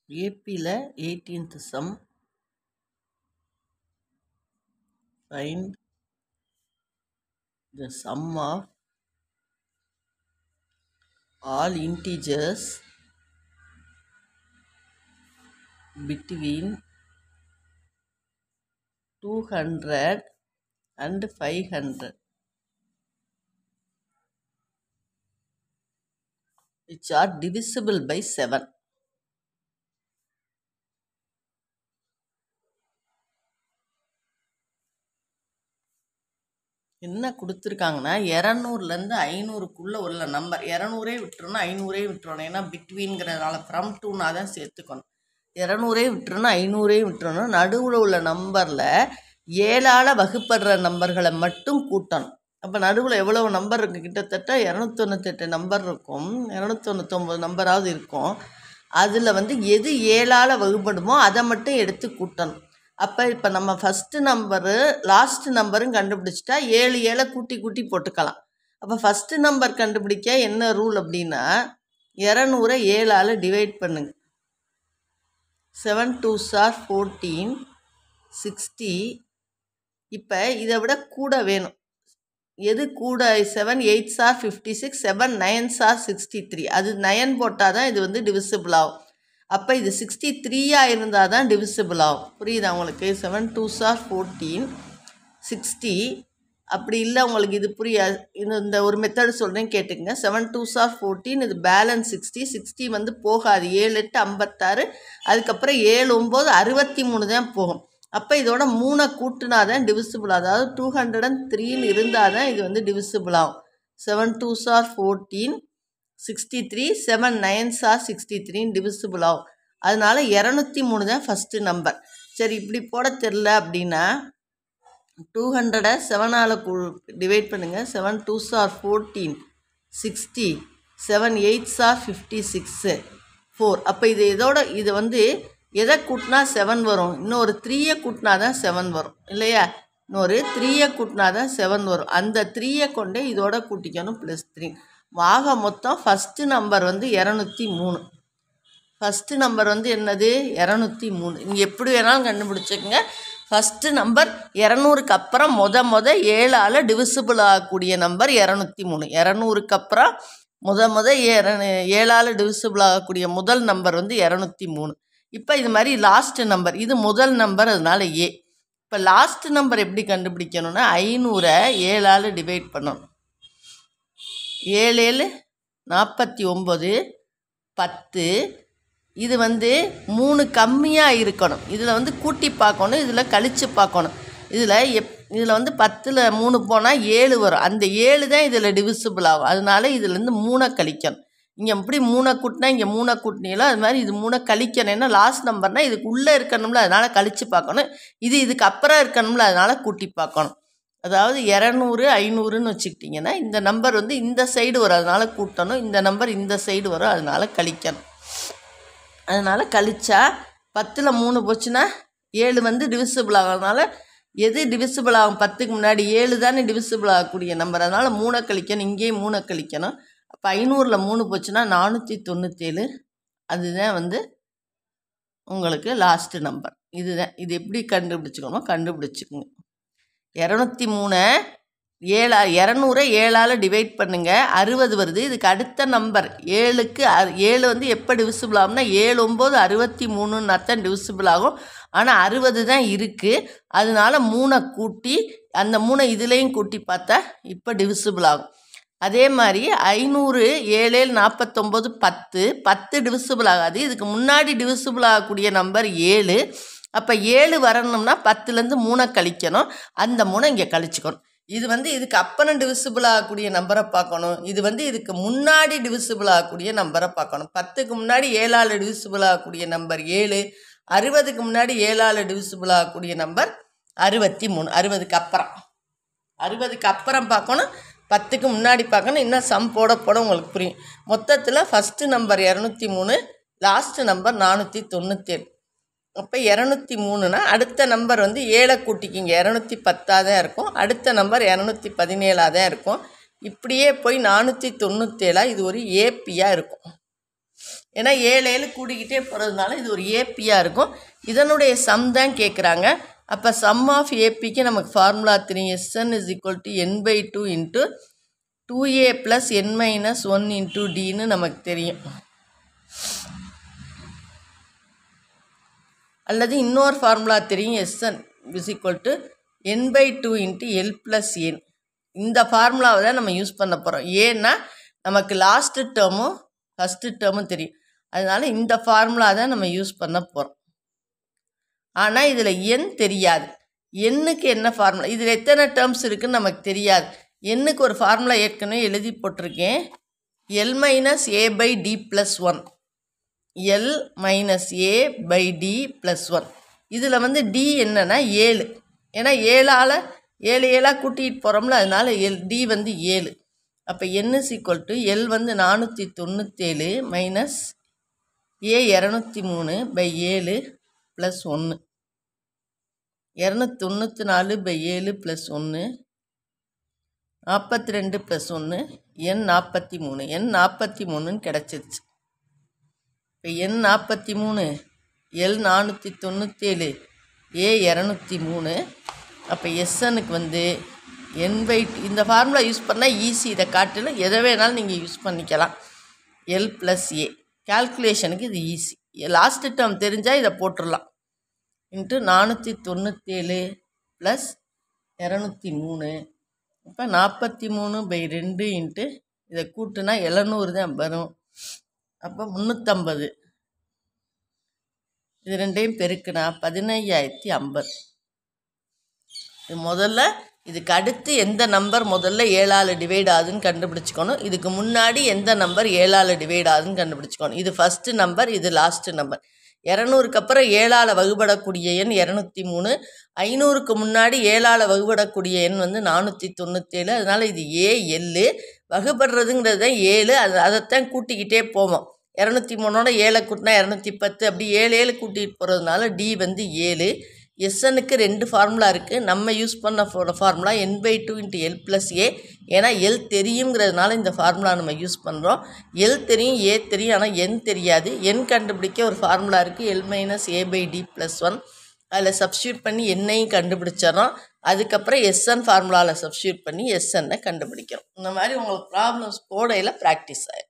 APல 18th sum. Find the sum of all integers between 200 and 500 which are divisible by 7. என்ன கொடுத்துருக்காங்கன்னா 200லேருந்து 500க்குள்ளே உள்ள number 200 விட்டுறணும் 500 விட்டுறணும். ஏன்னா பிட்வீன்கிறதுனால ஃப்ரம் டூனா தான் சேர்த்துக்கணும். 200 விட்டுறணும் 500 விட்டுறணும். நடுவில் உள்ள நம்பரில் 7ஆல் வகுப்படுற நம்பர்களை மட்டும் கூட்டணும். அப்போ நடுவில் எவ்வளவு நம்பர் இருக்குது? கிட்டத்தட்ட 298 நம்பர் இருக்கும், 299 நம்பராவது இருக்கும். அதில் எது 7ஆல் வகுப்படுமோ அதை மட்டும் எடுத்து கூட்டணும். அப்போ இப்போ நம்ம ஃபஸ்ட்டு நம்பரு லாஸ்ட்டு நம்பரும் கண்டுபிடிச்சிட்டா 7 7 கூட்டி கூட்டி போட்டுக்கலாம். அப்போ ஃபஸ்ட்டு நம்பர் கண்டுபிடிக்க என்ன ரூல் அப்படின்னா 200 7ஆல் டிவைட் பண்ணுங்க. 7 2s are 14, 60. இப்போ இதை விட கூட வேணும். எது கூட? 7 8s are 56, 7 9s are 63. அது 9 போட்டால் தான் இது டிவிசிபிள் ஆகும். அப்போ இது 63 இருந்தால் தான் டிவிசிபிள் ஆகும். புரியுதா உங்களுக்கு? 7 2s are 14, 60. அப்படி இல்லை உங்களுக்கு இது புரியாது. இந்த ஒரு மெத்தடு சொல்கிறேன் கேட்டுக்கங்க. 7 2s are 14, இது பேலன்ஸ் 60. 60 போகாது. 7 8 56, அதுக்கப்புறம் 7 9 63 தான் போகும். அப்போ இதோட 3 கூட்டினா தான் டிவிசிபிள். அதாவது 203 இருந்தால் தான் இது டிவிசிபிள் ஆகும். 7 2s are 14, 63, 7 9s are 63 divisible ஆகும். அதனால 203 தான் ஃபஸ்ட்டு நம்பர். சரி, இப்படி போட தெரில அப்படின்னா 200 7ஆல் டிவைட் பண்ணுங்கள். 7 2s are 14, 60, 7 8s are 56, 4. அப்போ இது எதை கூட்டினா 7 வரும்? இன்னொரு 3 கூட்டினா தான் 7 வரும் இல்லையா? இன்னொரு 3 கூட்டினா தான் 7 வரும். அந்த 3 கொண்டே இதோட கூட்டிக்கணும் +3. ஆக மொத்தம் ஃபஸ்ட்டு நம்பர் 203. ஃபஸ்ட்டு நம்பர் என்னது? 203. நீங்கள் எப்படி வேணாலும் கண்டுபிடிச்சிக்கங்க. ஃபஸ்ட்டு நம்பர் 200க்கு அப்புறம் முத 7ஆல் டிவிசிபிள் ஆகக்கூடிய நம்பர் 203. 200க்கு அப்புறம் முத 7ஆல் டிவிசிபிள் ஆகக்கூடிய முதல் நம்பர் 203. இப்போ இது மாதிரி லாஸ்ட்டு நம்பர், இது முதல் நம்பர், அதனால ஏ. இப்போ லாஸ்ட்டு நம்பர் எப்படி கண்டுபிடிக்கணும்னா 500 7ஆல் டிவைட் பண்ணணும். 7 7 49, 10. இது 3 கம்மியாக இருக்கணும். இதில் கூட்டி பார்க்கணும், இதில் கழித்து பார்க்கணும். இதில் 10ல் 3 போனால் 7 வரும். அந்த 7 தான் இதில் டிவிசிபிள் ஆகும். அதனால இதுலேருந்து 3 கழிக்கணும். இங்கே எப்படி 3 கூட்டினா இங்கே 3 கூட்டினீங்களோ அது மாதிரி இது 3 கழிக்கணும். ஏன்னா லாஸ்ட் நம்பர்னால் இதுக்கு உள்ளே இருக்கணும்ல, அதனால் கழித்து பார்க்கணும். இதுக்கு அப்புறம் இருக்கணும்ல, அதனால் கூட்டி பார்க்கணும். அதாவது 200 500ன்னு வச்சுக்கிட்டிங்கன்னா இந்த நம்பர் இந்த சைடு வரும், அதனால் கூட்டணும். இந்த நம்பர் இந்த சைடு வரும், அதனால் கழிக்கணும். அதனால் கழிச்சா 10ல் 3 போச்சுன்னா 7 டிவிசிபிள் ஆகிறதுனால எது டிவிசிபிள் ஆகும்? 10க்கு முன்னாடி 7 தானே டிவிசிபிள் ஆகக்கூடிய நம்பர், அதனால் 3 கழிக்கணும். இங்கேயும் 3 கழிக்கணும். அப்போ 500ல் 3 போச்சுன்னா 497. அதுதான் உங்களுக்கு லாஸ்ட்டு நம்பர். இதுதான். இது எப்படி கண்டுபிடிச்சிக்கணுமோ கண்டுபிடிச்சிக்கோங்க. 203 200 7ஆல் டிவைட் பண்ணுங்கள், 60 வருது. இதுக்கு அடுத்த நம்பர் 7க்கு 7 எப்போ டிவிசிபிள் ஆகும்னா 7 9 63ன்னா தான் டிவிசிபிள் ஆகும். ஆனால் 60 தான் இருக்குது. அதனால 3 கூட்டி அந்த 3 இதுலேயும் கூட்டி பார்த்தா இப்போ டிவிசிபிள் ஆகும். அதே மாதிரி 500 7 7 49, 10 10 டிவிசிபிள் ஆகாது. இதுக்கு முன்னாடி டிவிசிபிள் ஆகக்கூடிய நம்பர் 7. அப்போ 7 வரணும்னா 10லேருந்து 3 கழிக்கணும். அந்த 3 இங்கே கழிச்சுக்கணும். இது இதுக்கு அப்புறம் டிவிசிபிள் ஆகக்கூடிய நம்பரை பார்க்கணும். இது இதுக்கு முன்னாடி டிவிசிபிள் ஆகக்கூடிய நம்பரை பார்க்கணும். 10க்கு முன்னாடி 7ஆல் டிவிசிபிள் ஆகக்கூடிய நம்பர் 7. 60க்கு முன்னாடி 7ஆல் டிவிசிபிள் ஆகக்கூடிய நம்பர் 63. 60க்கு அப்புறம் பார்க்கணும், 10க்கு முன்னாடி பார்க்கணும். இன்னும் சம் போட உங்களுக்கு புரியும். மொத்தத்தில் ஃபஸ்ட்டு நம்பர் 203, லாஸ்ட்டு நம்பர் 497. அப்போ 203னா அடுத்த நம்பர் 7 கூட்டிக்கிங்க, 210 தான் இருக்கும். அடுத்த நம்பர் 217 தான் இருக்கும். இப்படியே போய் 497 இது ஒரு ஏபியாக இருக்கும். ஏன்னா 7 7 கூடிக்கிட்டே போகிறதுனால இது ஒரு ஏபியாக இருக்கும். இதனுடைய சம் தான் கேட்குறாங்க. அப்போ சம் ஆஃப் ஏபிக்கு நமக்கு ஃபார்முலா தெரியும். Sn is equal to n/2 into 2a + n - 1 into டின்னு நமக்கு தெரியும். அல்லது இன்னொரு ஃபார்முலா தெரியும். Sn is equal to n/2 into l + n. இந்த ஃபார்முலாவை தான் நம்ம யூஸ் பண்ண போகிறோம். ஏன்னா நமக்கு லாஸ்ட்டு டேர்மும் ஃபஸ்ட்டு டேர்மும் தெரியும். அதனால் இந்த ஃபார்முலா தான் நம்ம யூஸ் பண்ண போகிறோம். ஆனால் இதில் n தெரியாது. எண்ணுக்கு என்ன ஃபார்முலா, இதில் எத்தனை டேர்ம்ஸ் இருக்குதுன்னு நமக்கு தெரியாது. எண்ணுக்கு ஒரு ஃபார்முலா ஏற்கனவே எழுதி போட்டிருக்கேன். l - a/d + 1. l - a/d + 1. இதில் வந்து d என்னன்னா 7. ஏன்னா 7ஆல் 7 7ஆக கூட்டிகிட்டு போகிறோம்ல, அதனால் d வந்து 7. அப்போ n is equal to l வந்து 497 மைனஸ் a 203/7 + 1. 294/7 + 1 42 + 1 n 43. n 43ன்னு கிடச்சிருச்சு. இப்போ n 43, l 497, a 203. அப்போ Snக்கு வந்து n/2. இந்த ஃபார்முலா யூஸ் பண்ணால் ஈஸி. இதை காட்டிலும் எதை வேணாலும் நீங்கள் யூஸ் பண்ணிக்கலாம். l + a கால்குலேஷனுக்கு இது ஈஸி. லாஸ்ட்டு டேர்ம் தெரிஞ்சால் இதை போட்டுடலாம். இன்ட்டு 497 + 203. இப்போ 43/2 இன்ட்டு இதை கூட்டுனா 700 தான் வரும். அப்போ 350. இது ரெண்டையும் பெருக்குனா 15050. இது முதல்ல இதுக்கு அடுத்து எந்த நம்பர் முதல்ல 7ஆல் டிவைட் ஆகுதுன்னு கண்டுபிடிச்சிக்கணும். இதுக்கு முன்னாடி எந்த நம்பர் 7ஆல் டிவைட் ஆகுதுன்னு கண்டுபிடிச்சிக்கணும். இது ஃபஸ்ட்டு நம்பர், இது லாஸ்ட்டு நம்பர். 200க்கு அப்புறம் 7ஆல் வகுபடக்கூடிய எண் 203. 500க்கு முன்னாடி 7ஆல் வகுபடக்கூடிய எண் வந்து 497. அதனால் இது AL. வகுபடுறதுங்கிறது தான் 7. அதைத்தான் கூட்டிக்கிட்டே போவோம். 203ஓட 7 கூட்டினா 210. அப்படி 7 7 கூட்டிகிட்டு போகிறதுனால D வந்து 7. Snக்கு 2 ஃபார்முலா இருக்குது. நம்ம யூஸ் பண்ண formula n/2 into l + a. ஏன்னா l தெரியுங்கிறதுனால இந்த ஃபார்முலா நம்ம யூஸ் பண்ணுறோம். l தெரியும், a தெரியும், ஆனால் n தெரியாது. n கண்டுபிடிக்க ஒரு ஃபார்முலா இருக்குது, l - a/d + 1. அதில் சப்ஸ்டியூட் பண்ணி என்னையும் கண்டுபிடிச்சிடறோம். அதுக்கப்புறம் Sn ஃபார்முலாவில் சப்ஸ்டியூட் பண்ணி Snனை கண்டுபிடிக்கிறோம். இந்த மாதிரி உங்களுக்கு ப்ராப்ளம்ஸ் போடையில் ப்ராக்டிஸ் ஆகிடும்.